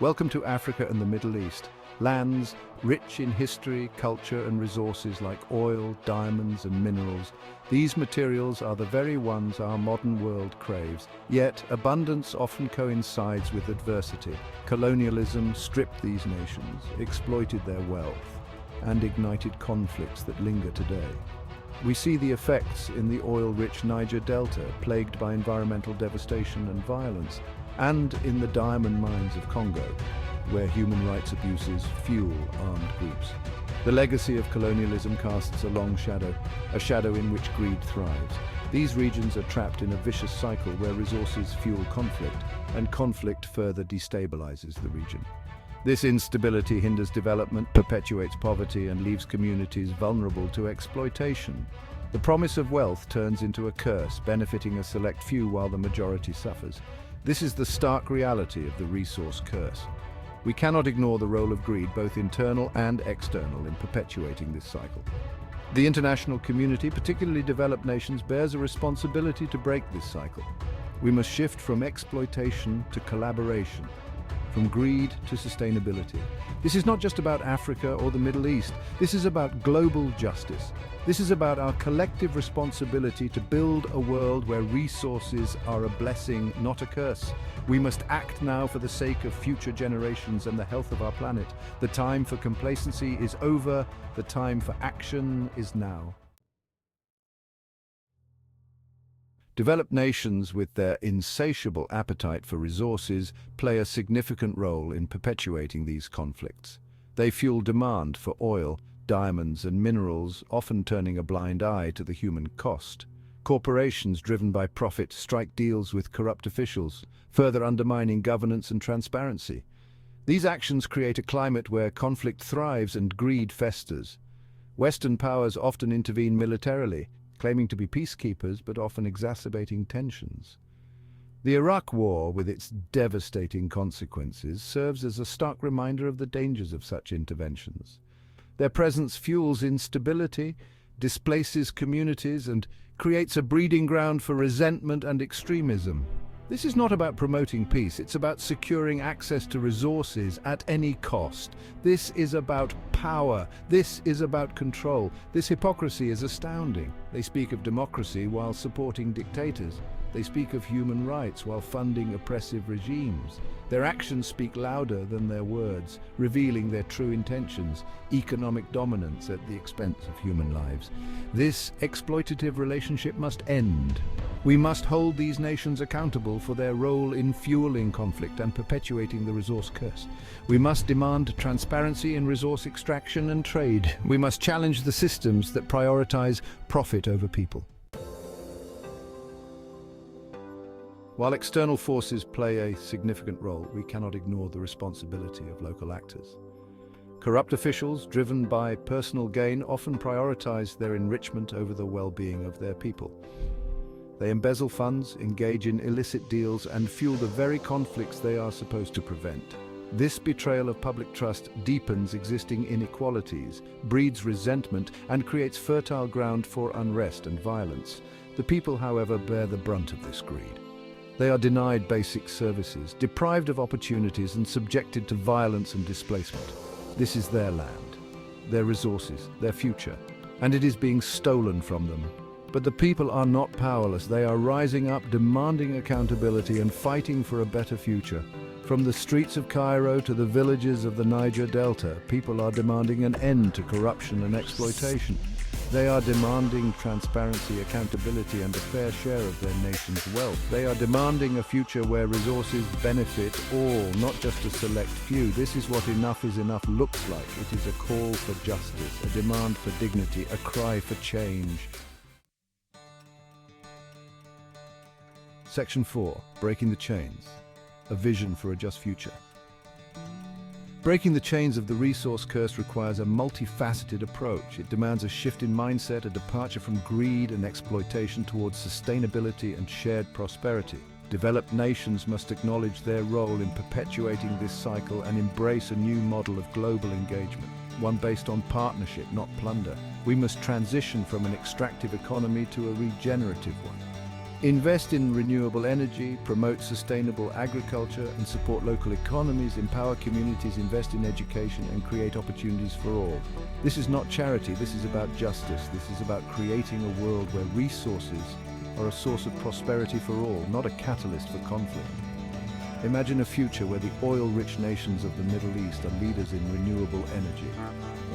Welcome to Africa and the Middle East, lands rich in history, culture and resources like oil, diamonds and minerals. These materials are the very ones our modern world craves. Yet abundance often coincides with adversity. Colonialism stripped these nations, exploited their wealth, and ignited conflicts that linger today. We see the effects in the oil-rich Niger Delta, plagued by environmental devastation and violence, and in the diamond mines of Congo, where human rights abuses fuel armed groups. The legacy of colonialism casts a long shadow, a shadow in which greed thrives. These regions are trapped in a vicious cycle where resources fuel conflict, and conflict further destabilizes the region. This instability hinders development, perpetuates poverty, and leaves communities vulnerable to exploitation. The promise of wealth turns into a curse, benefiting a select few while the majority suffers. This is the stark reality of the resource curse. We cannot ignore the role of greed, both internal and external, in perpetuating this cycle. The international community, particularly developed nations, bears a responsibility to break this cycle. We must shift from exploitation to collaboration, from greed to sustainability. This is not just about Africa or the Middle East. This is about global justice. This is about our collective responsibility to build a world where resources are a blessing, not a curse. We must act now for the sake of future generations and the health of our planet. The time for complacency is over. The time for action is now. Developed nations, with their insatiable appetite for resources, play a significant role in perpetuating these conflicts. They fuel demand for oil, diamonds and minerals, often turning a blind eye to the human cost. Corporations driven by profit strike deals with corrupt officials, further undermining governance and transparency. These actions create a climate where conflict thrives and greed festers. Western powers often intervene militarily, claiming to be peacekeepers but often exacerbating tensions. The Iraq War, with its devastating consequences, serves as a stark reminder of the dangers of such interventions. Their presence fuels instability, displaces communities, and creates a breeding ground for resentment and extremism. This is not about promoting peace, it's about securing access to resources at any cost. This is about power. This is about control. This hypocrisy is astounding. They speak of democracy while supporting dictators. They speak of human rights while funding oppressive regimes. Their actions speak louder than their words, revealing their true intentions: economic dominance at the expense of human lives. This exploitative relationship must end. We must hold these nations accountable for their role in fueling conflict and perpetuating the resource curse. We must demand transparency in resource extraction and trade. We must challenge the systems that prioritize profit over people. While external forces play a significant role, we cannot ignore the responsibility of local actors. Corrupt officials, driven by personal gain, often prioritize their enrichment over the well-being of their people. They embezzle funds, engage in illicit deals, and fuel the very conflicts they are supposed to prevent. This betrayal of public trust deepens existing inequalities, breeds resentment, and creates fertile ground for unrest and violence. The people, however, bear the brunt of this greed. They are denied basic services, deprived of opportunities, and subjected to violence and displacement. This is their land, their resources, their future, and it is being stolen from them. But the people are not powerless. They are rising up, demanding accountability and fighting for a better future. From the streets of Cairo to the villages of the Niger Delta, people are demanding an end to corruption and exploitation. They are demanding transparency, accountability, and a fair share of their nation's wealth. They are demanding a future where resources benefit all, not just a select few. This is what enough is enough looks like. It is a call for justice, a demand for dignity, a cry for change. Section 4. Breaking the Chains. A vision for a just future. Breaking the chains of the resource curse requires a multifaceted approach. It demands a shift in mindset, a departure from greed and exploitation towards sustainability and shared prosperity. Developed nations must acknowledge their role in perpetuating this cycle and embrace a new model of global engagement, one based on partnership, not plunder. We must transition from an extractive economy to a regenerative one. Invest in renewable energy, promote sustainable agriculture and support local economies, empower communities, invest in education and create opportunities for all. This is not charity, this is about justice. This is about creating a world where resources are a source of prosperity for all, not a catalyst for conflict. Imagine a future where the oil-rich nations of the Middle East are leaders in renewable energy.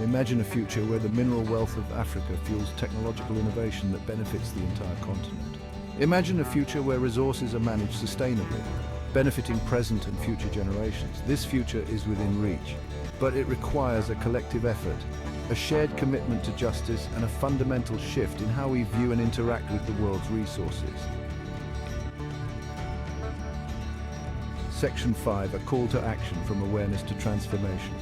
Imagine a future where the mineral wealth of Africa fuels technological innovation that benefits the entire continent. Imagine a future where resources are managed sustainably, benefiting present and future generations. This future is within reach, but it requires a collective effort, a shared commitment to justice, and a fundamental shift in how we view and interact with the world's resources. Section 5, a call to action from awareness to transformation.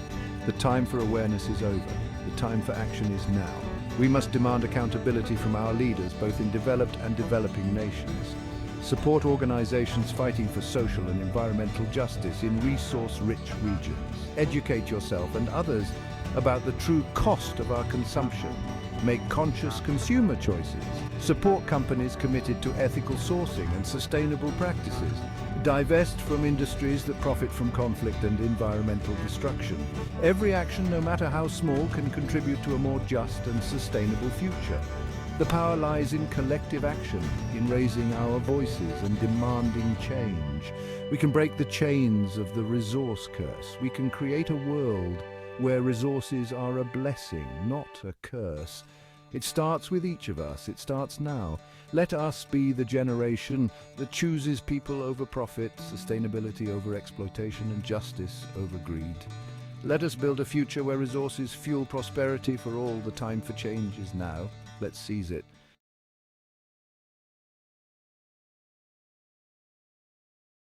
The time for awareness is over. The time for action is now. We must demand accountability from our leaders, both in developed and developing nations. Support organizations fighting for social and environmental justice in resource-rich regions. Educate yourself and others about the true cost of our consumption. Make conscious consumer choices. Support companies committed to ethical sourcing and sustainable practices. Divest from industries that profit from conflict and environmental destruction. Every action, no matter how small, can contribute to a more just and sustainable future. The power lies in collective action, in raising our voices and demanding change. We can break the chains of the resource curse. We can create a world where resources are a blessing, not a curse. It starts with each of us. It starts now. Let us be the generation that chooses people over profit, sustainability over exploitation, and justice over greed. Let us build a future where resources fuel prosperity for all. The time for change is now. Let's seize it.